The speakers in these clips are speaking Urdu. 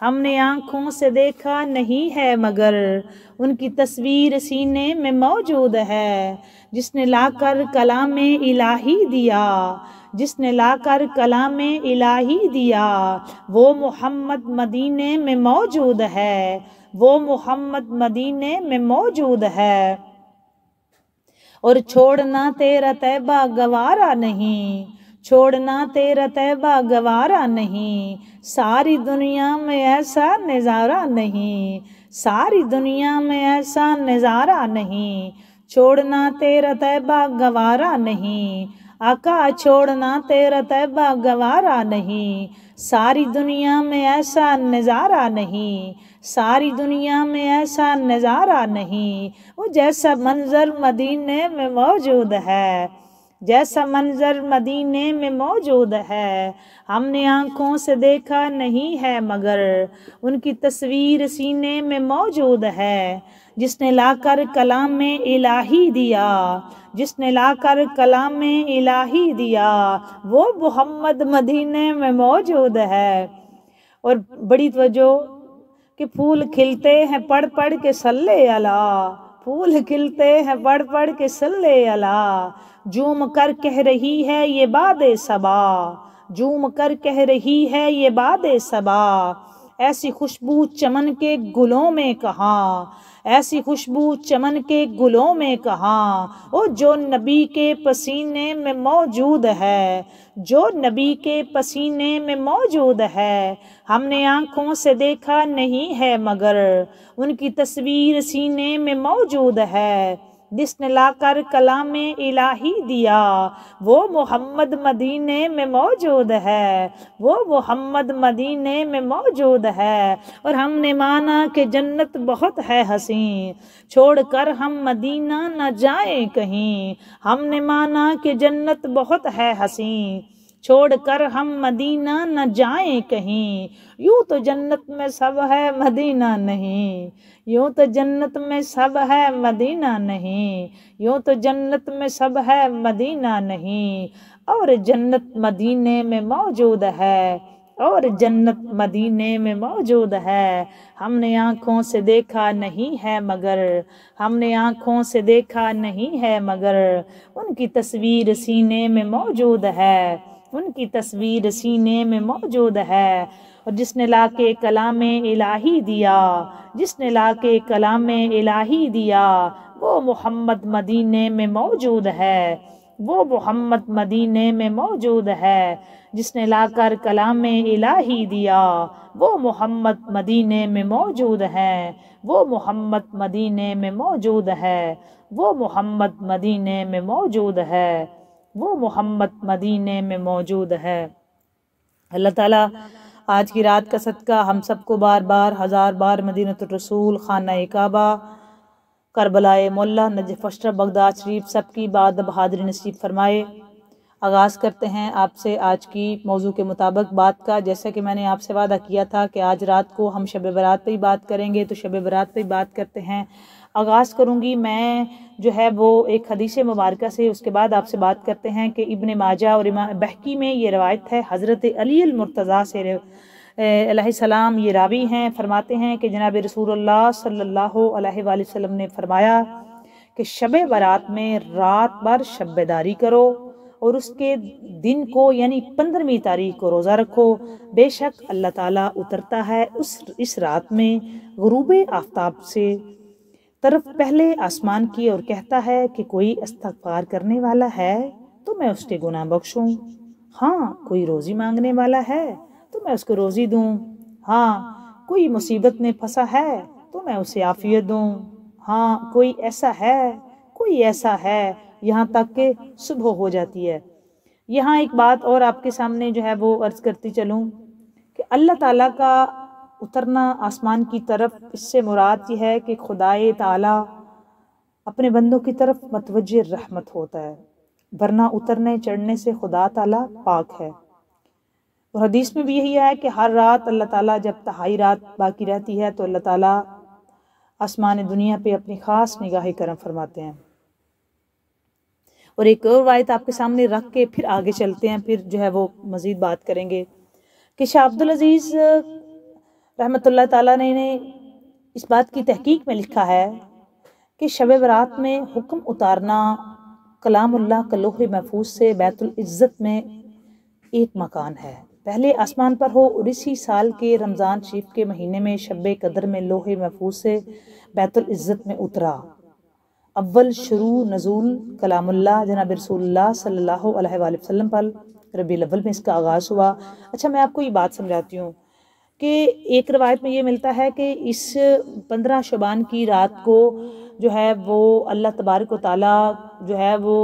ہم نے آنکھوں سے دیکھا نہیں ہے مگر ان کی تصویر سینے میں موجود ہے، جس نے لا کر کلام الہی دیا، جس نے لا کر کلام الہی دیا، وہ محمد مدینے میں موجود ہے، وہ محمد مدینے میں موجود ہے۔ اور چھوڑنا تیرا طیبہ گوارا نہیں، چھوڑنا تیرا طیبہ گوارا نہیں، ساری دنیا میں ایسا نظارہ نہیں، ساری دنیا میں ایسا نظارہ نہیں، چھوڑنا تیرا طیبہ گوارا نہیں، آقا چھوڑنا تیرا طیبہ گوارا نہیں، ساری دنیا میں ایسا نظارہ نہیں، ساری دنیا میں ایسا نظارہ نہیں۔ وہ جیسا منظر مدینے میں موجود ہے، جیسا منظر مدینے میں موجود ہے، ہم نے آنکھوں سے دیکھا نہیں ہے مگر ان کی تصویر سینے میں موجود ہے، جس نے لا کر کلام الہی دیا، جس نے لا کر کلام الہی دیا، وہ محمد مدینے میں موجود ہے۔ اور بڑی توجہ کہ پھول کھلتے ہیں پڑھ پڑھ کے صلی اللہ، پھول کھلتے ہیں پڑھ پڑھ کے صلی اللہ، جھوم کر کہہ رہی ہے یہ باد صبا، جھوم کر کہہ رہی ہے یہ باد صبا، ایسی خوشبو چمن کے گلوں میں کہاں، ایسی خوشبو چمن کے گلوں میں کہاں، او جو نبی کے پسینے میں موجود ہے، جو نبی کے پسینے میں موجود ہے، ہم نے آنکھوں سے دیکھا نہیں ہے مگر ان کی تصویر سینے میں موجود ہے، جس نے لا کر کلام الہی دیا، وہ محمد مدینے میں موجود ہے، وہ محمد مدینے میں موجود ہے۔ اور ہم نے مانا کہ جنت بہت ہے حسین، چھوڑ کر ہم مدینہ نہ جائیں کہیں، ہم نے مانا کہ جنت بہت ہے حسین، چھوڑ کر ہم مدینہ نہ جائیں کہیں، یوں تو جنت میں سب ہے مدینہ نہیں، یوں تو جنت میں سب ہے مدینہ نہیں، یوں تو جنت میں سب ہے مدینہ نہیں، اور جنت مدینے میں موجود ہے، اور جنت مدینے میں موجود ہے، ہم نے آنکھوں سے دیکھا نہیں ہے مگر، ہم نے آنکھوں سے دیکھا نہیں ہے مگر ان کی تصویر سینے میں موجود ہے، ان کی تصویر سینے میں موجود ہے۔ اور جس نے لا کے کلام الہی دیا، جس نے لا کے کلام الہی دیا، وہ محمد مدینے میں موجود ہے، وہ محمد مدینے میں موجود ہے، جس نے لا کر کلام الہی دیا، وہ محمد مدینے میں موجود ہے، وہ محمد مدینے میں موجود ہے، وہ محمد مدینے میں موجود ہے، وہ محمد مدینے میں موجود ہے۔ اللہ تعالیٰ آج کی رات کا صدقہ ہم سب کو بار بار ہزار بار مدینۃ الرسول، خانہ کعبہ، کربلائے مولا، نجف اشرف، بغداد شریف سب کی بعد بہادری نصیب فرمائے۔ آغاز کرتے ہیں آپ سے آج کی موضوع کے مطابق بات کا، جیسا کہ میں نے آپ سے وعدہ کیا تھا کہ آج رات کو ہم شب برات پہ ہی بات کریں گے، تو شب برات پہ ہی بات کرتے ہیں۔ آغاز کروں گی میں جو ہے وہ ایک حدیث مبارکہ سے، اس کے بعد آپ سے بات کرتے ہیں کہ ابن ماجہ اور امام بہقی میں یہ روایت ہے، حضرت علی المرتضیٰ سے علیہ السلام یہ راوی ہیں، فرماتے ہیں کہ جناب رسول اللہ صلی اللہ علیہ وآلہ وسلم نے فرمایا کہ شب برات میں رات بھر شب بیداری کرو اور اس کے دن کو یعنی 15ویں تاریخ کو روزہ رکھو، بے شک اللہ تعالیٰ اترتا ہے اس رات میں غروب آفتاب سے طرف پہلے آسمان کی اور کہتا ہے کہ کوئی استغفار کرنے والا ہے تو میں اس کے گناہ بخشوں، ہاں کوئی روزی مانگنے والا ہے تو میں اس کو روزی دوں، ہاں کوئی مصیبت میں پھنسا ہے تو میں اسے عافیت دوں، ہاں کوئی ایسا ہے، کوئی ایسا ہے، یہاں تک کہ صبح ہو جاتی ہے۔ یہاں ایک بات اور آپ کے سامنے جو ہے وہ عرض کرتی چلوں کہ اللہ تعالیٰ کا اترنا آسمان کی طرف، اس سے مراد یہ ہے کہ خدائے تعالیٰ اپنے بندوں کی طرف متوجہ رحمت ہوتا ہے، ورنہ اترنے چڑھنے سے خدا تعالیٰ پاک ہے۔ اور حدیث میں بھی یہی ہے کہ ہر رات اللہ تعالیٰ جب تہائی رات باقی رہتی ہے تو اللہ تعالیٰ آسمان دنیا پہ اپنی خاص نگاہ کرم فرماتے ہیں۔ اور ایک اور روایت آپ کے سامنے رکھ کے پھر آگے چلتے ہیں، پھر جو ہے وہ مزید بات کریں گے کہ شاہ عبدالعزیز رحمۃ اللہ تعالیٰ نے اس بات کی تحقیق میں لکھا ہے کہ شب برات میں حکم اتارنا کلام اللہ کا لوح محفوظ سے بیت العزت میں ایک مکان ہے، پہلے آسمان پر ہو، اور اسی سال کے رمضان شریف کے مہینے میں شب قدر میں لوح محفوظ سے بیت العزت میں اترا۔ اول شروع نزول کلام اللہ جناب رسول اللہ صلی اللہ علیہ وآلہ وسلم پر ربیع الاول میں اس کا آغاز ہوا۔ اچھا میں آپ کو یہ بات سمجھاتی ہوں کہ ایک روایت میں یہ ملتا ہے کہ اس 15 شعبان کی رات کو جو ہے وہ اللہ تبارک و تعالیٰ جو ہے وہ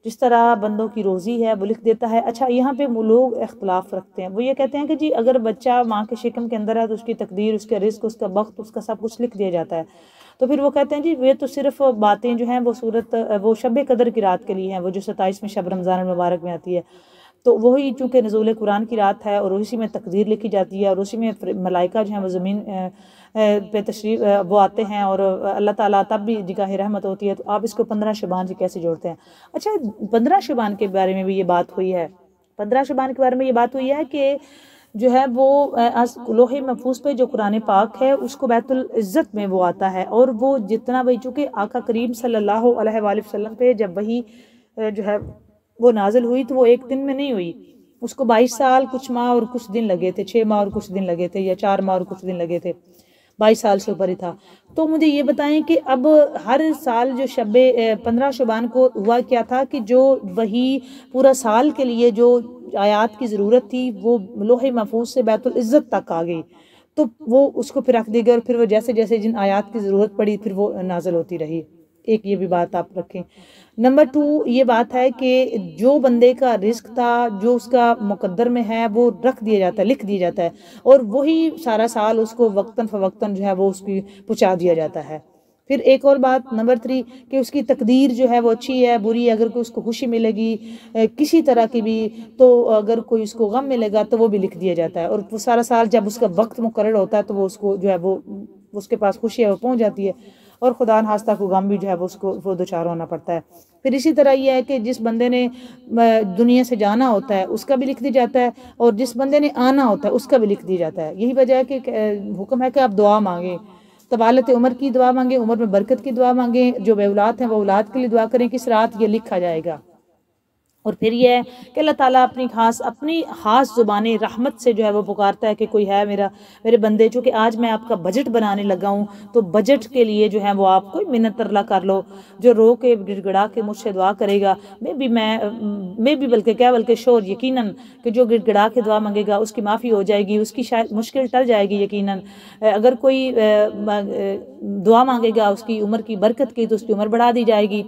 جس طرح بندوں کی روزی ہے وہ لکھ دیتا ہے۔ اچھا یہاں پہ لوگ اختلاف رکھتے ہیں، وہ یہ کہتے ہیں کہ جی اگر بچہ ماں کے شکم کے اندر ہے تو اس کی تقدیر، اس کا رزق، اس کا وقت، اس کا سب کچھ لکھ دیا جاتا ہے۔ تو پھر وہ کہتے ہیں جی یہ تو صرف باتیں جو ہیں وہ شب قدر کی رات کے لیے ہیں، وہ جو 27 میں شب رمضان المبارک میں آتی ہے، تو وہی چونکہ نزول قرآن کی رات ہے اور اسی میں تقدیر لکھی جاتی ہے، اور اسی میں ملائکہ جو ہیں وہ زمین پہ تشریف وہ آتے ہیں، اور اللہ تعالیٰ تب بھی نگاہ رحمت ہوتی ہے، تو آپ اس کو 15 شعبان سے کیسے جوڑتے ہیں؟ اچھا 15 شعبان کے بارے میں بھی یہ بات ہوئی ہے، 15 شعبان کے بارے میں یہ بات ہوئی ہے کہ جو ہے وہ لوح محفوظ پہ جو قرآن پاک ہے اس کو بیت العزت میں وہ آتا ہے، اور وہ جتنا وہی چونکہ آقا کریم صلی اللہ علیہ وآلہ وسلم پہ جب وہی جو ہے وہ نازل ہوئی تو وہ ایک دن میں نہیں ہوئی، اس کو 22 سال کچھ ماہ اور کچھ دن لگے تھے، 6 ماہ اور کچھ دن لگے تھے، یا 4 ماہ اور کچھ دن لگے تھے، 22 سال سے اوپر ہی تھا۔ تو مجھے یہ بتائیں کہ اب ہر سال جو 15 شعبان کو ہوا کیا تھا کہ جو وہی پورا سال کے لیے جو آیات کی ضرورت تھی وہ لوح محفوظ سے بیت العزت تک آ گئی، تو وہ اس کو پھر رکھ دی گئی، اور پھر وہ جیسے جیسے جن آیات کی ضرورت پڑی پھر وہ نازل ہوتی رہی۔ ایک یہ بھی بات آپ رکھیں۔ نمبر 2 یہ بات ہے کہ جو بندے کا رزق تھا، جو اس کا مقدر میں ہے، وہ رکھ دیا جاتا ہے، لکھ دیا جاتا ہے، اور وہی سارا سال اس کو وقتاً فوقتاً جو ہے وہ اس کی پہنچا دیا جاتا ہے۔ پھر ایک اور بات نمبر 3 کہ اس کی تقدیر جو ہے وہ اچھی ہے بری ہے، اگر کوئی اس کو خوشی ملے گی کسی طرح کی بھی، تو اگر کوئی اس کو غم ملے گا تو وہ بھی لکھ دیا جاتا ہے، اور وہ سارا سال جب اس کا وقت مقرر ہوتا ہے تو وہ اس کو جو ہے وہ اس کے پاس خوشی ہے وہ پہنچ جاتی ہے، اور خدا نخواستہ کو غم بھی جو ہے وہ اس کو وہ دوچار ہونا پڑتا ہے۔ پھر اسی طرح یہ ہے کہ جس بندے نے دنیا سے جانا ہوتا ہے اس کا بھی لکھ دیا جاتا ہے، اور جس بندے نے آنا ہوتا ہے اس کا بھی لکھ دیا جاتا ہے۔ یہی وجہ ہے کہ حکم ہے کہ آپ دعا مانگیں، طوالت عمر کی دعا مانگیں، عمر میں برکت کی دعا مانگیں، جو بے اولاد ہیں وہ اولاد کے لیے دعا کریں، کس رات یہ لکھا جائے گا۔ اور پھر یہ ہے کہ اللہ تعالیٰ اپنی خاص زبان رحمت سے جو ہے وہ پکارتا ہے کہ کوئی ہے میرے بندے، چونکہ آج میں آپ کا بجٹ بنانے لگا ہوں، تو بجٹ کے لیے جو ہے وہ آپ کوئی منت ترلا کر لو، جو رو کے گڑ گڑا کے مجھ سے دعا کرے گا، میں بھی بلکہ شور یقیناً کہ جو گڑ گڑا کے دعا مانگے گا اس کی معافی ہو جائے گی، اس کی شاید مشکل ٹل جائے گی یقیناً۔ اگر کوئی دعا مانگے گا اس کی عمر کی برکت کی تو اس کی عمر بڑھا دی جائے گی،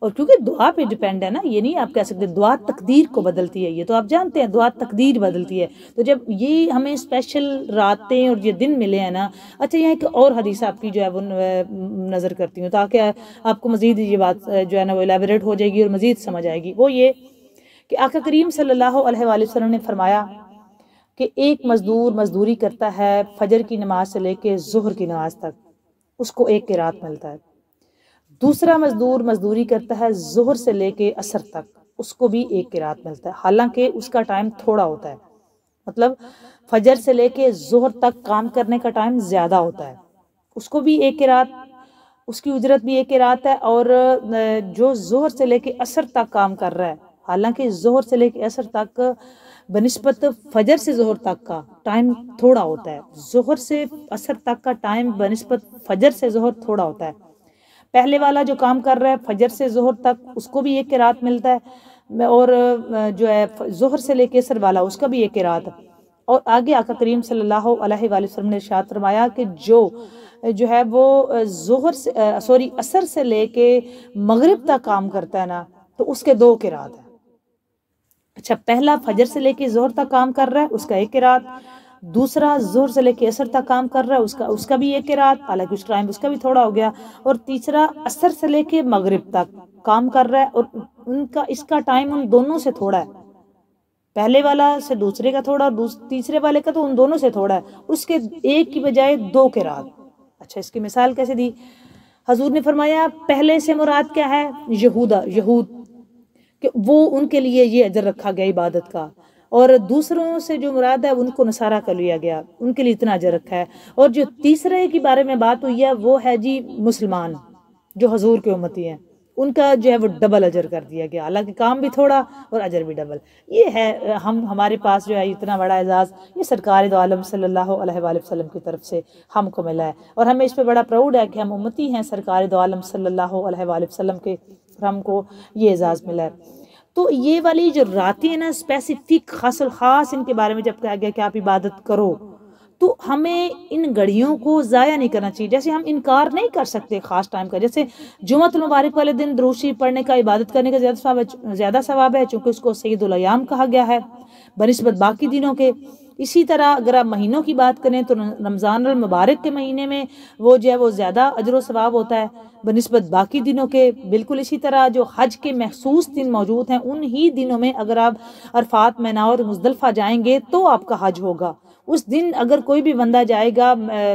اور کیونکہ دعا پہ ڈیپینڈ ہے نا، یہ نہیں آپ کہہ سکتے دعا تقدیر کو بدلتی ہے، یہ تو آپ جانتے ہیں دعا تقدیر بدلتی ہے۔ تو جب یہ ہمیں اسپیشل راتیں اور یہ دن ملے ہیں نا، اچھا یہاں ایک اور حدیث آپ کی جو ہے وہ نظر کرتی ہوں تاکہ آپ کو مزید یہ بات جو ہے نا وہ الیبوریٹ ہو جائے گی اور مزید سمجھ آئے گی۔ وہ یہ کہ آقا کریم صلی اللہ علیہ وآلہ وسلم نے فرمایا کہ ایک مزدور مزدوری کرتا ہے فجر کی نماز سے لے کے ظہر کی نماز تک، اس کو 1 قرات ملتا ہے۔ دوسرا مزدور مزدوری کرتا ہے ظہر سے لے کے عصر تک، اس کو بھی 1 قرات ملتا ہے، حالانکہ اس کا ٹائم تھوڑا ہوتا ہے، مطلب فجر سے لے کے ظہر تک کام کرنے کا ٹائم زیادہ ہوتا ہے، اس کو بھی 1 قرات، اس کی اجرت بھی 1 قرات ہے۔ اور جو ظہر سے لے کے عصر تک کام کر رہا ہے، حالانکہ ظہر سے لے کے عصر تک بنسبت فجر سے ظہر تک کا ٹائم تھوڑا ہوتا ہے، ظہر سے عصر تک کا ٹائم بنسبت فجر سے ظہر تھوڑا ہوتا ہے۔ پہلے والا جو کام کر رہا ہے فجر سے ظہر تک اس کو بھی 1 قرات ملتا ہے، اور جو ہے ظہر سے لے کے عصر والا اس کا بھی 1 قرات۔ اور آگے آقا کریم صلی اللہ علیہ وآلہ وسلم نے ارشاد فرمایا کہ جو ہے وہ عصر سے لے کے مغرب تک کام کرتا ہے نا، تو اس کے 2 قرات ہیں۔ اچھا پہلا فجر سے لے کے ظہر تک کام کر رہا ہے اس کا 1 قرات، دوسرا ظہر سے لے کے عصر تک کام کر رہا ہے اس کا بھی 1 قرات، حالانکہ اس ٹائم اس کا بھی تھوڑا ہو گیا، اور تیسرا عصر سے لے کے مغرب تک کام کر رہا ہے اور اس کا ٹائم ان دونوں سے تھوڑا ہے، پہلے والا سے دوسرے کا تھوڑا اور تیسرے والے کا تو ان دونوں سے تھوڑا ہے، اس کے 1 کی بجائے 2 قرات۔ اچھا اس کی مثال کیسے دی؟ حضور نے فرمایا پہلے سے مراد کیا ہے؟ یہود، کہ وہ ان کے لیے یہ اجر رکھا گیا عبادت کا، اور دوسروں سے جو مراد ہے ان کو نصارہ کر لیا گیا، ان کے لیے اتنا اجر رکھا ہے۔ اور جو تیسرے کے بارے میں بات ہوئی ہے وہ ہے جی مسلمان جو حضور کے امتی ہیں، ان کا جو ہے وہ ڈبل اجر کر دیا گیا، حالانکہ کام بھی تھوڑا اور اجر بھی ڈبل۔ یہ ہے ہمارے پاس جو ہے اتنا بڑا اعزاز، یہ سرکار دو عالم صلی اللہ علیہ وآلہ وسلم کی طرف سے ہم کو ملا ہے، اور ہمیں اس پہ بڑا پراؤڈ ہے کہ ہم امتی ہیں سرکار دو عالم صلی اللہ علیہ وآلہ وسلم کے، ہم کو یہ اعزاز ملا ہے۔ تو یہ والی جو راتیں ہیں نا اسپیسیفک خاص الخاص ان کے بارے میں جب کہا گیا کہ آپ عبادت کرو، تو ہمیں ان گھڑیوں کو ضائع نہیں کرنا چاہیے۔ جیسے ہم انکار نہیں کر سکتے خاص ٹائم کا، جیسے جمعۃ المبارک والے دن درود شریف پڑھنے کا، عبادت کرنے کا زیادہ ثواب ہے چونکہ اس کو سید الایام کہا گیا ہے بنسبت باقی دنوں کے۔ اسی طرح اگر آپ مہینوں کی بات کریں تو رمضان المبارک کے مہینے میں وہ جو ہے وہ زیادہ اجر و ثواب ہوتا ہے بنسبت باقی دنوں کے۔ بالکل اسی طرح جو حج کے مخصوص دن موجود ہیں ان ہی دنوں میں اگر آپ عرفات، مینا اور مزدلفہ جائیں گے تو آپ کا حج ہوگا۔ اس دن اگر کوئی بھی بندہ جائے گا،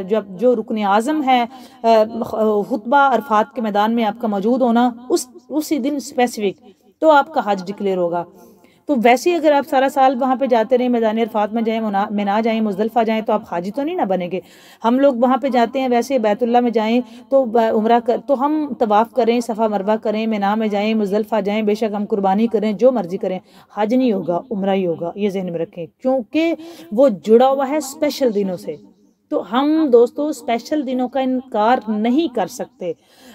جب جو رکن اعظم ہے خطبہ عرفات کے میدان میں آپ کا موجود ہونا اسی دن اسپیسیفک، تو آپ کا حج ڈکلیئر ہوگا۔ تو ویسے اگر آپ سارا سال وہاں پہ جاتے رہیں، میدان عرفات میں جائیں، مینا جائیں، مزدلفہ جائیں، تو آپ حاجی تو نہیں نہ بنیں گے۔ ہم لوگ وہاں پہ جاتے ہیں ویسے بیت اللہ میں جائیں تو عمرہ تو ہم طواف کریں، صفا مروہ کریں، مینا میں جائیں، مزدلفہ جائیں، بے شک ہم قربانی کریں، جو مرضی کریں، حج نہیں ہوگا، عمرہ ہی ہوگا، یہ ذہن میں رکھیں، کیونکہ وہ جڑا ہوا ہے اسپیشل دنوں سے۔ تو ہم دوستو اسپیشل دنوں کا انکار نہیں کر سکتے۔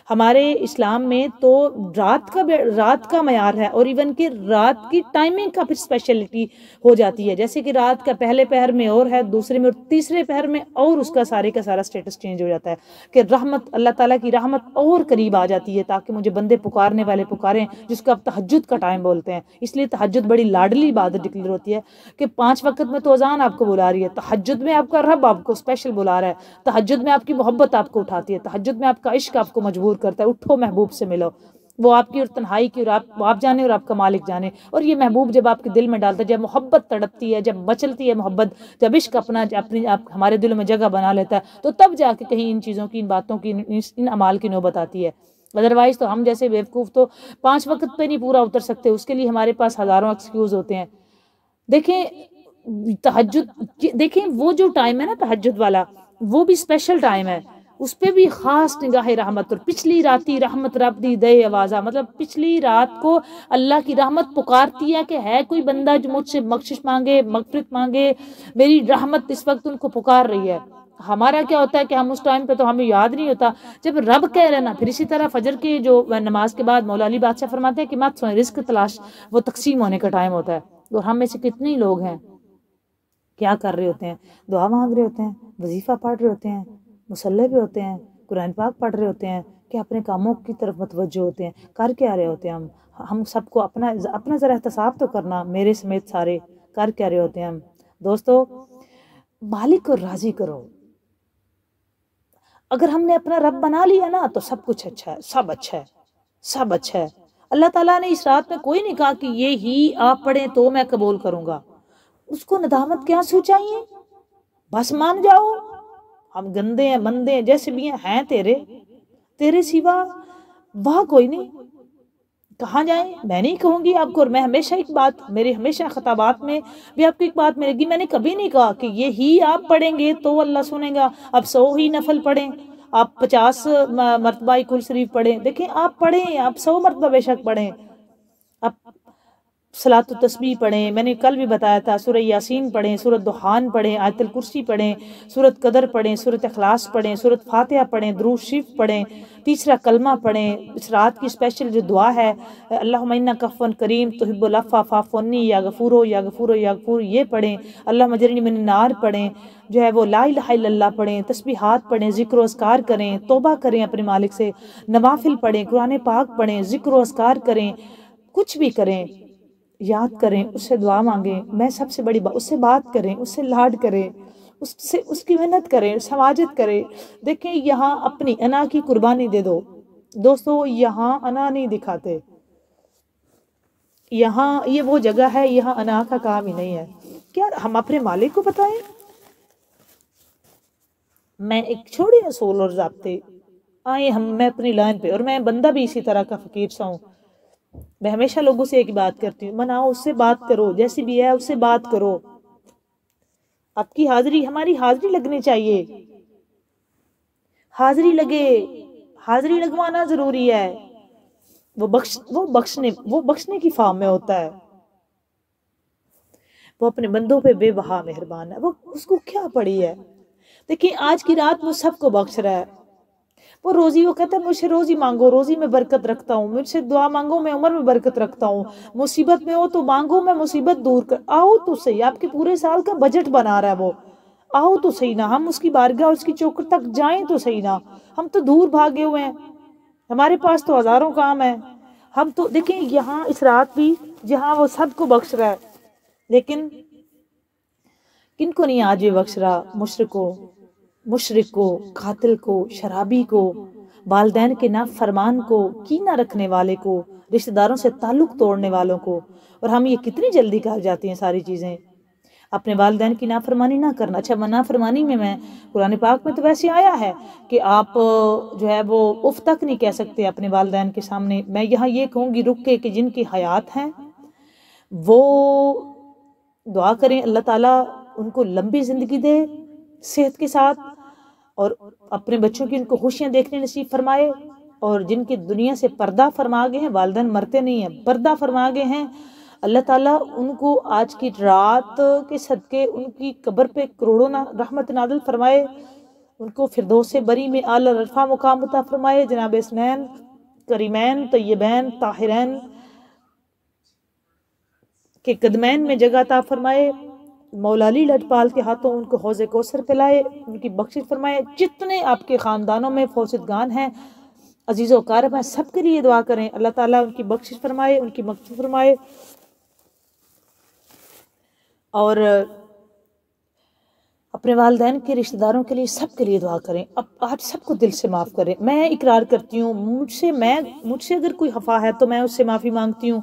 ہمارے اسلام میں تو رات کا معیار ہے، اور ایون کہ رات کی ٹائمنگ کا پھر اسپیشلٹی ہو جاتی ہے، جیسے کہ رات کا پہلے پہر میں اور ہے، دوسرے میں اور تیسرے پہر میں اور اس کا سارے کا سارا سٹیٹس چینج ہو جاتا ہے کہ رحمت، اللہ تعالیٰ کی رحمت اور قریب آ جاتی ہے، تاکہ مجھے بندے پکارنے والے پکاریں، جس کو آپ تہجد کا ٹائم بولتے ہیں۔ اس لیے تہجد بڑی لاڈلی عبادت ڈکلیئر ہوتی ہے کہ 5 وقت میں تو اذان آپ کو بلا رہی ہے، تہجد میں آپ کا رب آپ کو اسپیشل بلا رہا ہے، تہجد میں آپ کی محبت آپ کو اٹھاتی ہے، تہجد میں آپ کا عشق آپ کو مجبور کرتا ہے، اٹھو محبوب سے ملو، وہ آپ کی اور تنہائی کی، اور آپ جانے اور آپ کا مالک جانے۔ اور یہ محبوب جب آپ کے دل میں ڈالتا ہے، جب محبت تڑپتی ہے، جب مچلتی ہے محبت، جب عشق اپنی ہمارے دلوں میں جگہ بنا لیتا ہے، تو تب جا کے کہیں ان چیزوں کی، ان باتوں کی، ان اعمال کی نوبت آتی ہے۔ ادروائز تو ہم جیسے بیوقوف تو 5 وقت پہ نہیں پورا اتر سکتے، اس کے لیے ہمارے پاس ہزاروں ایکسکیوز ہوتے ہیں۔ دیکھیں تہجد، دیکھیں وہ جو ٹائم ہے نا تہجد والا، وہ بھی اسپیشل ٹائم ہے، اس پہ بھی خاص نگاہ رحمت، اور پچھلی راتی رحمت رب دی دے آوازہ، مطلب پچھلی رات کو اللہ کی رحمت پکارتی ہے کہ ہے کوئی بندہ جو مجھ سے بخشش مانگے، مغفرت مانگے، میری رحمت اس وقت ان کو پکار رہی ہے۔ ہمارا کیا ہوتا ہے کہ ہم اس ٹائم پہ تو ہمیں یاد نہیں ہوتا، جب رب کہہ رہے نا۔ پھر اسی طرح فجر کی جو نماز کے بعد مولا علی بادشاہ فرماتے ہیں کہ مت سوئیں، رزق تلاش وہ تقسیم ہونے کا ٹائم ہوتا ہے۔ اور ہم میں سے کتنے لوگ ہیں کیا کر رہے ہوتے ہیں؟ دعا مانگ رہے ہوتے ہیں، وظیفہ پڑھ رہے ہوتے ہیں، مصلی بھی ہوتے ہیں، قرآن پاک پڑھ رہے ہوتے ہیں، کہ اپنے کاموں کی طرف متوجہ ہوتے ہیں، کر کے آ رہے ہوتے ہیں ہم سب کو اپنا ذرا احتساب تو کرنا، میرے سمیت سارے کر کے آ رہے ہوتے ہیں ہم۔ دوستو مالک کو راضی کرو، اگر ہم نے اپنا رب بنا لیا نا تو سب کچھ اچھا ہے، سب اچھا ہے، سب اچھا ہے۔ اللہ تعالیٰ نے اس رات میں کوئی نہیں کہا کہ یہ ہی آپ پڑھیں تو میں قبول کروں گا، اس کو ندامت کیا سوچائیے، بس مان جاؤ ہم گندے ہیں، مندے ہیں، جیسے بھی ہیں تیرے سوا وہاں کوئی نہیں، کہاں جائیں؟ میں نہیں کہوں گی آپ کو، اور میں ہمیشہ ایک بات، میرے ہمیشہ خطابات میں بھی آپ کو ایک بات ملے گی، میں نے کبھی نہیں کہا کہ یہی آپ پڑھیں گے تو اللہ سنے گا، اب 100 ہی نفل پڑھیں، آپ 50 مرتبہ کل شریف پڑھیں۔ دیکھیں آپ پڑھیں، آپ 100 مرتبہ بے شک پڑھیں، آپ صلاۃ التسبیح پڑھیں، میں نے کل بھی بتایا تھا، سورہ یاسین پڑھیں، سورۃ دخان پڑھیں، آیت الکرسی پڑھیں، سورۃ قدر پڑھیں، سورۃ اخلاص پڑھیں، سورۃ فاتحہ پڑھیں، درود شریف پڑھیں، تیسرا کلمہ پڑھیں۔ اس رات کی اسپیشل جو دعا ہے اللہم انک عفو کریم تحب العفو فاعف عنی یا غفور یا غفور یا غفور، یہ پڑھیں۔ اللہم اجرنی من النار پڑھیں، جو ہے وہ لا الہ الا اللہ پڑھیں، تسبیحات پڑھیں، ذکر و اذکار کریں، توبہ کریں اپنے مالک سے، نوافل پڑھیں، قرآن پاک پڑھیں، ذکر و اذکار کریں، کچھ بھی کریں، یاد کریں، اس سے دعا مانگیں، میں سب سے بڑی بات، اس سے بات کریں، اس سے لاڈ کریں، اس کی محنت کریں، سماجت کریں۔ دیکھیں یہاں اپنی انا کی قربانی دے دو دوستو، یہاں انا نہیں دکھاتے، یہاں یہ وہ جگہ ہے یہاں انا کا کام ہی نہیں ہے۔ کیا ہم اپنے مالک کو بتائیں؟ میں ایک چھوڑی اصول اور ضابطے آئے، میں اپنی لائن پہ، اور میں بندہ بھی اسی طرح کا فقیر سا ہوں، میں ہمیشہ لوگوں سے ایک بات کرتی ہوں، مناؤ، اس سے بات کرو، جیسی بھی ہے اس سے بات کرو. آپ کی حاضری، ہماری حاضری لگنی چاہیے، حاضری لگے، حاضری لگوانا ضروری ہے. وہ بخشنے کی فارم میں ہوتا ہے. وہ اپنے بندوں پہ بے بہا مہربان ہے. وہ اس کو کیا پڑی ہے؟ دیکھیں آج کی رات وہ سب کو بخش رہا ہے. وہ روزی، وہ کہتا ہے مجھ سے روزی مانگو، روزی میں برکت رکھتا ہوں، مجھ سے دعا مانگو میں عمر میں برکت رکھتا ہوں، مصیبت میں ہو تو مانگو میں مصیبت دور کر. آؤ تو صحیح، آپ کے پورے سال کا بجٹ بنا رہا ہے وہ. آؤ تو صحیح نا، ہم اس کی بارگاہ، اس کی چوکھٹ تک جائیں تو صحیح نا. ہم تو دور بھاگے ہوئے ہیں، ہمارے پاس تو ہزاروں کام ہے. ہم تو دیکھیں یہاں اس رات بھی جہاں وہ سب کو بخش رہا ہے، لیکن کن کو نہیں آج بھی بخش رہا؟ مشرک کو، قاتل کو، شرابی کو، والدین کے نافرمان کو، کینہ رکھنے والے کو، رشتہ داروں سے تعلق توڑنے والوں کو. اور ہم یہ کتنی جلدی کر جاتی ہیں ساری چیزیں. اپنے والدین کی نافرمانی نہ کرنا. اچھا نافرمانی میں قرآن پاک میں تو ویسے آیا ہے کہ آپ جو ہے وہ اف تک نہیں کہہ سکتے اپنے والدین کے سامنے. میں یہاں یہ کہوں گی رک کے کہ جن کی حیات ہیں وہ دعا کریں اللہ تعالیٰ ان کو لمبی زندگی دے صحت کے ساتھ، اور اپنے بچوں کی ان کو خوشیاں دیکھنے نصیب فرمائے. اور جن کے دنیا سے پردہ فرما گئے ہیں، والدین مرتے نہیں ہیں، پردہ فرما گئے ہیں، اللہ تعالیٰ ان کو آج کی رات کے صدقے ان کی قبر پہ کروڑوں رحمت نازل فرمائے. ان کو فردوس بری میں اعلی رفع مقام عطا فرمائے. جناب اسنین کریمین طیبین طاہرین کے قدمین میں جگہ عطا فرمائے. مولا علی لجپال کے ہاتھوں ان کو حوض کوثر پلائے، ان کی بخشش فرمائے. جتنے آپ کے خاندانوں میں فوزدگان ہیں، عزیز و اقارب ہیں، سب کے لیے دعا کریں اللہ تعالیٰ ان کی بخشش فرمائے، ان کی مغفرت فرمائے. اور اپنے والدین کے رشتہ داروں کے لیے سب کے لیے دعا کریں. اب آج سب کو دل سے معاف کریں. میں اقرار کرتی ہوں مجھ سے اگر کوئی خفا ہے تو میں اس سے معافی مانگتی ہوں.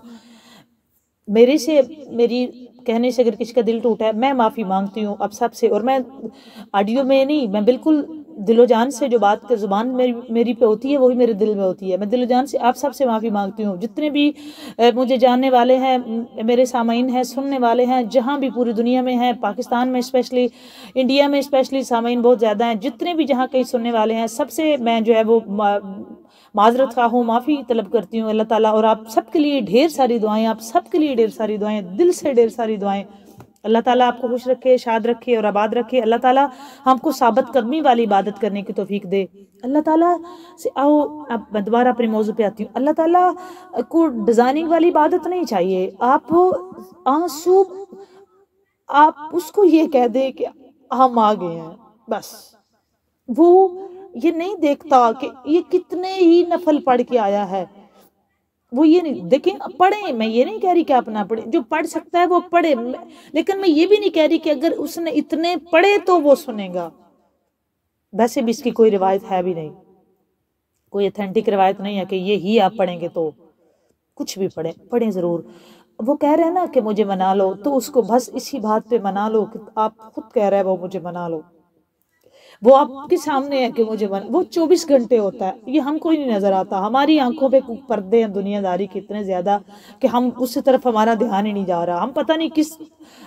میری کہنے سے اگر کسی کا دل ٹوٹا ہے میں معافی مانگتی ہوں اب سب سے. اور میں آڈیو میں نہیں، میں بالکل دل و جان سے جو بات کا زبان میری پہ ہوتی ہے وہی میرے دل میں ہوتی ہے. میں دل و جان سے آپ سب سے معافی مانگتی ہوں. جتنے بھی مجھے جاننے والے ہیں، میرے سامعین ہیں، سننے والے ہیں، جہاں بھی پوری دنیا میں ہیں، پاکستان میں اسپیشلی، انڈیا میں اسپیشلی سامعین بہت زیادہ ہیں، جتنے بھی جہاں کہیں سننے والے ہیں، سب سے میں جو ہے وہ معذرت خواہ ہوں، معافی طلب کرتی ہوں اللہ تعالیٰ. اور آپ سب کے لیے ڈھیر ساری دعائیں، آپ سب کے لیے ڈھیر ساری دعائیں، دل سے ڈھیر ساری دعائیں. اللہ تعالیٰ آپ کو خوش رکھے، شاد رکھے اور آباد رکھے. اللہ تعالیٰ ہم کو ثابت قدمی والی عبادت کرنے کی توفیق دے. اللہ تعالیٰ سے آؤ، اب میں دوبارہ اپنے موضوع پہ آتی ہوں. اللہ تعالیٰ کو ڈیزائننگ والی عبادت نہیں چاہیے. آپ آنسو، آپ اس کو یہ کہہ دیں کہ ہم آ گئے ہیں بس. وہ یہ نہیں دیکھتا کہ یہ کتنے ہی نفل پڑھ کے آیا ہے. وہ یہ نہیں دیکھیں، پڑھیں، میں یہ نہیں کہہ رہی کہ آپ نہ پڑھیں، جو پڑھ سکتا ہے وہ پڑھے. لیکن میں یہ بھی نہیں کہہ رہی کہ اگر اس نے اتنے پڑھے تو وہ سنے گا. ویسے بھی اس کی کوئی روایت ہے بھی نہیں، کوئی اتھینٹک روایت نہیں ہے کہ یہ ہی آپ پڑھیں گے. تو کچھ بھی پڑھیں ضرور. وہ کہہ رہے ہیں نا کہ مجھے منا لو، تو اس کو بس اسی بات پہ منا لو کہ آپ خود کہہ رہے ہیں وہ مجھے منا لو. وہ آپ کے سامنے ہے کہ مجھے وہ 24 گھنٹے ہوتا ہے. یہ ہم کو ہی نہیں نظر آتا. ہماری آنکھوں پہ پردے ہیں دنیا داری کے اتنے زیادہ کہ ہم اس طرف ہمارا دھیان ہی نہیں جا رہا. ہم پتہ نہیں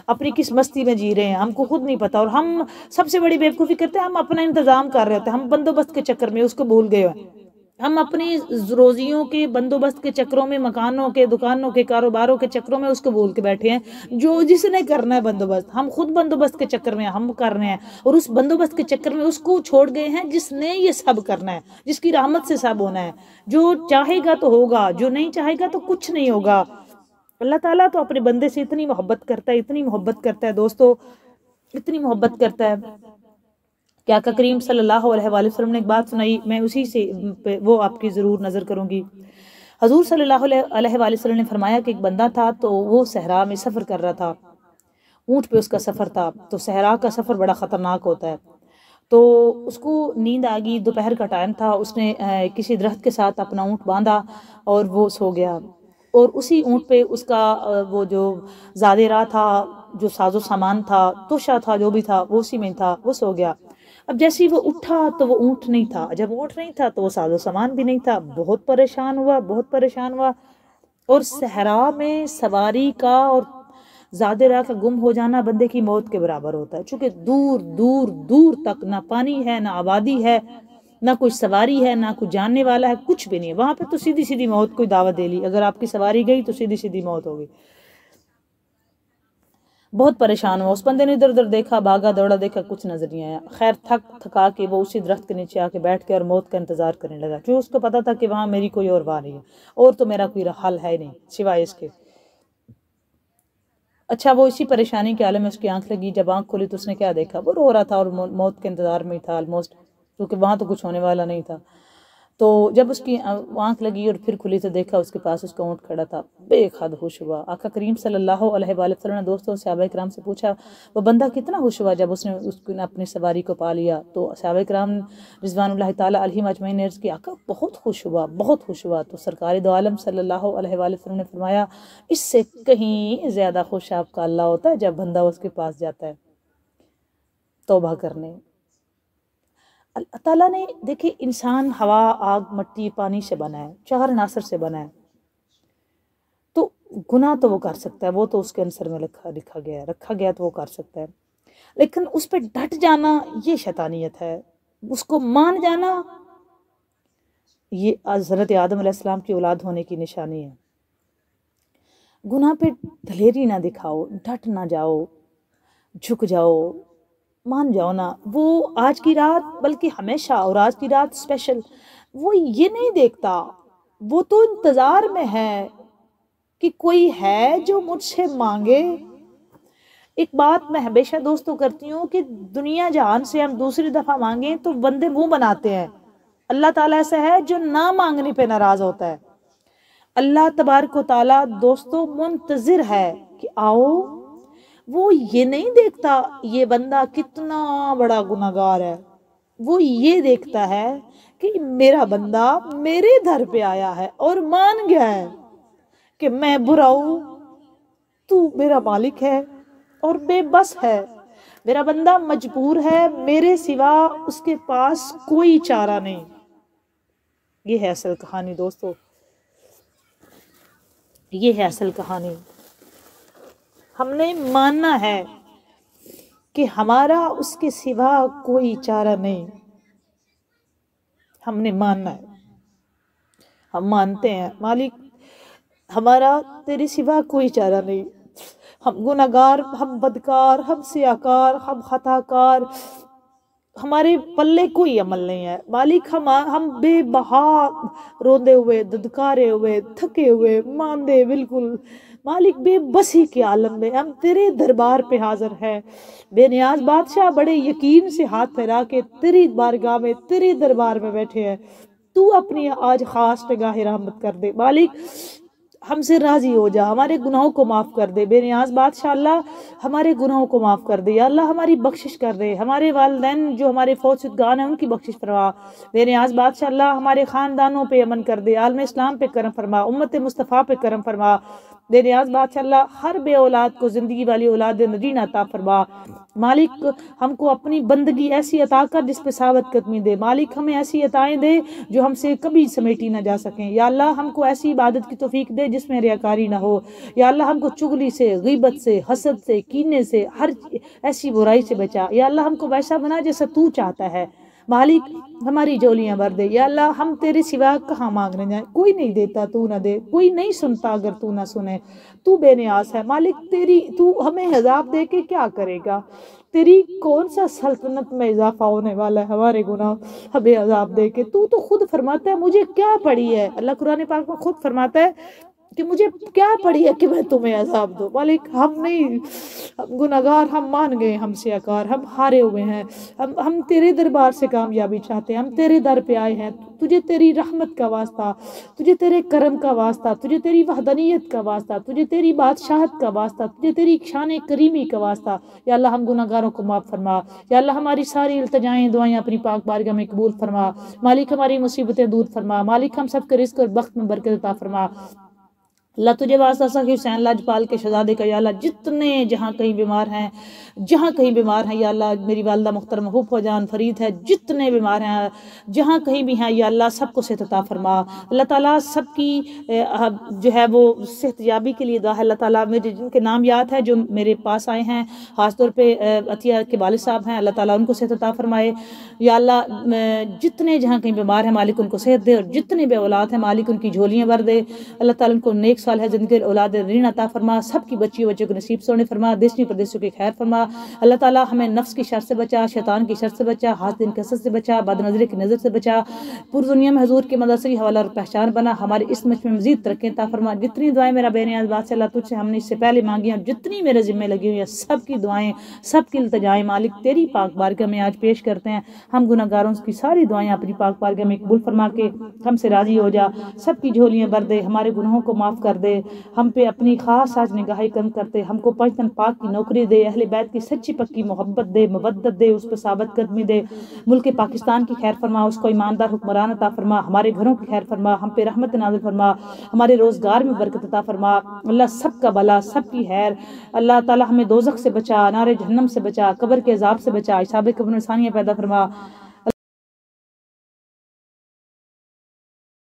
اپنی کس مستی میں جی رہے ہیں، ہم کو خود نہیں پتا. اور ہم سب سے بڑی بیوقوفی کرتے ہیں، ہم اپنا انتظام کر رہے ہوتے ہیں. ہم بندوبست کے چکر میں اس کو بھول گئے ہیں. ہم اپنی روزیوں کے بندوبست کے چکروں میں، مکانوں کے، دکانوں کے، کاروباروں کے چکروں میں اس کو بھول کے بیٹھے ہیں. جو جس نے کرنا ہے بندوبست، ہم خود بندوبست کے چکر میں ہم کر رہے ہیں. اور اس بندوبست کے چکر میں اس کو چھوڑ گئے ہیں جس نے یہ سب کرنا ہے، جس کی رحمت سے سب ہونا ہے. جو چاہے گا تو ہوگا، جو نہیں چاہے گا تو کچھ نہیں ہوگا. اللہ تعالیٰ تو اپنے بندے سے اتنی محبت کرتا ہے، اتنی محبت کرتا ہے دوستو، اتنی محبت کرتا ہے کہ آقا کریم صلی اللہ علیہ وآلہ وسلم نے ایک بات سنائی، میں اسی سے وہ آپ کی ضرور نظر کروں گی. حضور صلی اللہ علیہ وآلہ وسلم نے فرمایا کہ ایک بندہ تھا تو وہ صحرا میں سفر کر رہا تھا، اونٹ پہ اس کا سفر تھا. تو صحرا کا سفر بڑا خطرناک ہوتا ہے. تو اس کو نیند آ گئی، دوپہر کا ٹائم تھا. اس نے کسی درخت کے ساتھ اپنا اونٹ باندھا اور وہ سو گیا. اور اسی اونٹ پہ اس کا وہ جو زادے راہ تھا، جو ساز و سامان تھا، توشا تھا، جو بھی تھا وہ اسی میں تھا، وہ سو گیا. اب جیسے ہی وہ اٹھا تو وہ اونٹ نہیں تھا. جب اونٹ نہیں تھا تو وہ ساز و سامان بھی نہیں تھا. بہت پریشان ہوا. اور صحرا میں سواری کا اور زیادہ راہ کا گم ہو جانا بندے کی موت کے برابر ہوتا ہے، چونکہ دور دور دور تک نہ پانی ہے، نہ آبادی ہے، نہ کوئی سواری ہے، نہ کوئی جاننے والا ہے، کچھ بھی نہیں ہے وہاں پہ، تو سیدھی سیدھی موت کوئی دعوت دے لی، اگر آپ کی سواری گئی تو سیدھی سیدھی موت ہوگی۔ بہت پریشان ہوا، اس بندے نے ادھر ادھر دیکھا، بھاگا دوڑا، دیکھا کچھ نظر نہیں آیا، خیر تھکا کے وہ اسی درخت کے نیچے آ کے بیٹھ کے اور موت کا انتظار کرنے لگا، کیوں اس کو پتا تھا کہ وہاں میری کوئی اور راہ نہیں ہے، اور تو میرا کوئی حل ہے نہیں سوائے اس کے۔ اچھا وہ اسی پریشانی کے عالم میں اس کی آنکھ لگی، جب آنکھ کھلی تو اس نے کیا دیکھا، وہ رو رہا تھا اور موت کے انتظار میں ہی تھا آلموسٹ، کیونکہ وہاں تو کچھ ہونے والا نہیں تھا۔ تو جب اس کی آنکھ لگی اور پھر کھلی تو دیکھا اس کے پاس اس کا اونٹ کھڑا تھا، بے حد خوش ہوا۔ آقا کریم صلی اللہ علیہ وآلہ وسلم نے دوستوں صحابہ کرام سے پوچھا وہ بندہ کتنا خوش ہوا جب اس نے اپنی سواری کو پا لیا، تو صحابہ کرام رضوان اللہ تعالیٰ علیہم اجمعین نے عرض کیا آقا بہت خوش ہوا، بہت خوش ہوا۔ تو سرکار دو عالم صلی اللہ علیہ وآلہ وسلم نے فرمایا اس سے کہیں زیادہ خوش آپ کا اللہ ہوتا ہے جب بندہ اس کے پاس جاتا ہے توبہ کرنے۔ اللہ تعالیٰ نے دیکھیں انسان ہوا، آگ، مٹی، پانی سے بنا ہے، 4 عناصر سے بنا ہے، تو گناہ تو وہ کر سکتا ہے، وہ تو اس کے عنصر میں رکھا گیا تو وہ کر سکتا ہے، لیکن اس پہ ڈٹ جانا یہ شیطانیت ہے، اس کو مان جانا یہ حضرت آدم علیہ السلام کی اولاد ہونے کی نشانی ہے۔ گناہ پہ دلیری نہ دکھاؤ، ڈٹ نہ جاؤ، جھک جاؤ، مان جاؤ نا۔ وہ آج کی رات بلکہ ہمیشہ، اور آج کی رات اسپیشل، وہ یہ نہیں دیکھتا، وہ تو انتظار میں ہے کہ کوئی ہے جو مجھ سے مانگے۔ ایک بات میں ہمیشہ دوستوں کرتی ہوں کہ دنیا جہان سے ہم دوسری دفعہ مانگیں تو بندے منہ بناتے ہیں، اللہ تعالیٰ ایسا ہے جو نہ مانگنے پہ ناراض ہوتا ہے۔ اللہ تبارک و تعالیٰ دوستوں منتظر ہے کہ آؤ، وہ یہ نہیں دیکھتا یہ بندہ کتنا بڑا گناہگار ہے، وہ یہ دیکھتا ہے کہ میرا بندہ میرے در پہ آیا ہے اور مان گیا ہے کہ میں برا ہوں، تو میرا مالک ہے اور بے بس ہے، میرا بندہ مجبور ہے، میرے سوا اس کے پاس کوئی چارہ نہیں۔ یہ ہے اصل کہانی دوستو، یہ ہے اصل کہانی۔ ہم نے ماننا ہے کہ ہمارا اس کے سوا کوئی چارہ نہیں، ہم نے ماننا ہے، ہم مانتے ہیں مالک ہمارا تیرے سوا کوئی چارہ نہیں، ہم گناہگار، ہم بدکار، ہم سیاکار، ہم خطا کار، ہمارے پلے کوئی عمل نہیں ہے مالک، ہم بے بہا روندے ہوئے، ددکارے ہوئے، تھکے ہوئے، ماندے بالکل مالک، بے بسی کے عالم میں ہم تیرے دربار پہ حاضر ہیں، بے نیاز بادشاہ، بڑے یقین سے ہاتھ پھیلا کے تیری بارگاہ میں، تیرے دربار میں بیٹھے ہیں، تو اپنی آج خاص نگاہ رحمت کر دے مالک، ہم سے راضی ہو جا، ہمارے گناہوں کو معاف کر دے، بے نیاز بادشاہ اللہ ہمارے گناہوں کو معاف کر دے، یا اللہ ہماری بخشش کر دے، ہمارے والدین جو ہمارے فوت شدگان ہیں ان کی بخشش فرما، بے نیاز بادشاہ اللہ ہمارے خاندانوں پہ امن کر دے، عالم اسلام پہ کرم فرما، امت مصطفیٰ پہ کرم فرما، بے نیاز بادشاہ اللہ ہر بے اولاد کو زندگی والی اولاد نگین عطا فرما، مالک ہم کو اپنی بندگی ایسی عطا کر جس پہ ثابت قدمی دے، مالک ہمیں ایسی عطائیں دے جو ہم سے کبھی سمیٹی نہ جا سکیں، یا اللہ ہم کو ایسی عبادت کی توفیق دے جس میں ریاکاری نہ ہو، یا اللہ ہم کو چغلی سے، غیبت سے، حسد سے، کینے سے، ہر ایسی برائی سے بچا، یا اللہ ہم کو ویسا بنا جیسا تو چاہتا ہے، مالک ہماری جولیاں بھر دے، یا اللہ ہم تیرے سوا کہاں مانگنے جائیں، کوئی نہیں دیتا تو نہ دے، کوئی نہیں سنتا اگر تو نہ سنے، تو بے نیاز ہے مالک، تو ہمیں عذاب دے کے کیا کرے گا، تیری کون سا سلطنت میں اضافہ ہونے والا ہے ہمارے گناہ ہمیں عذاب دے کے، تو خود فرماتا ہے مجھے کیا پڑی ہے، اللہ قرآن پاک میں خود فرماتا ہے کہ مجھے کیا پڑی ہے کہ میں تمہیں عذاب دوں، مالک ہم نہیں، ہم گناہگار، ہم مان گئے، ہم سیاکار، ہم ہارے ہوئے ہیں، ہم تیرے دربار سے کامیابی چاہتے ہیں، ہم تیرے در پہ آئے ہیں، تجھے تیری رحمت کا واسطہ، تجھے تیرے کرم کا واسطہ، تجھے تیری وحدانیت کا واسطہ، تجھے تیری بادشاہت کا واسطہ، تجھے تیری شان کریمی کا واسطہ، یا اللہ ہم گناہگاروں کو معاف فرما، یا اللہ ہماری ساری التجائیں دعائیں اپنی پاک بارگاہ میں قبول فرما، مالک ہماری مصیبتیں دور فرما، مالک ہم سب کے رزق اور بخت میں برکت عطا فرما، اللہ تجھے واسطہ سخی حسین لاجپال کے شہزادے کا یا اللہ جتنے جہاں کہیں بیمار ہیں یا اللہ میری والدہ محترم محبوب جان فرید ہے، جتنے بیمار ہیں جہاں کہیں بھی ہیں یا اللہ سب کو صحت عطا فرما۔ اللہ تعالیٰ سب کی جو ہے وہ صحت یابی کے لیے دعا ہے۔ اللہ تعالیٰ مجھے جن کے نام یاد ہے جو میرے پاس آئے ہیں، خاص طور پہ عطیہ کے والد صاحب ہیں، اللہ تعالیٰ ان کو صحت عطا فرمائے یا اللہ۔ جتنے جہاں کہیں بیمار ہیں مالک ان کو صحت دے، اور جتنے بے اولاد ہیں مالک ان کی جھولیاں بھر دے۔ اللہ تعالیٰ ان کو نیک صالح زندگی اولاد رین عطا فرما، سب کی بچیوں بچوں کو نصیب سونے فرما، دیشی پردیشوں کی خیر فرما۔ اللہ تعالیٰ ہمیں نفس کی شر سے بچا، شیطان کی شر سے بچا، حاسد کی حسد سے بچا، بد نظری کی نظر سے بچا، پوری دنیا میں حضور کی مدد سے حوالہ اور پہچان بنا، ہمارے اس مجھ میں مزید ترقی عطا فرما۔ جتنی دعائیں میرا بے نیاز بات سے اللہ تجھ سے ہم نے اس سے پہلے مانگی ہیں، جتنی میرے ذمہ لگی ہوئی ہیں، سب کی دعائیں سب کی التجائیں مالک تیری پاک بارگاہ میں آج پیش کرتے ہیں۔ ہم گناہ گاروں کی ساری دعائیں اپنی پاک بارگاہ میں قبول فرما کے ہم سے راضی ہو جا، سب کی جھولیاں بھر دے، ہمارے گناہوں کو معاف کر دے، ہم پہ اپنی خاص آج نگاہی کرم کرتے، ہم کو پنجتن پاک کی نوکری دے، اہل بیت کی سچی پکی محبت دے، مودت دے، اس پہ ثابت قدمی دے، ملک پاکستان کی خیر فرما، اس کو ایماندار حکمران عطا فرما، ہمارے گھروں کی خیر فرما، ہم پہ رحمت نازل فرما، ہمارے روزگار میں برکت عطا فرما۔ اللہ سب کا بھلا سب کی خیر، اللہ تعالی ہمیں دوزخ سے بچا، نار جہنم سے بچا، قبر کے عذاب سے بچا، حساب قبر میں آسانیاں پیدا فرما۔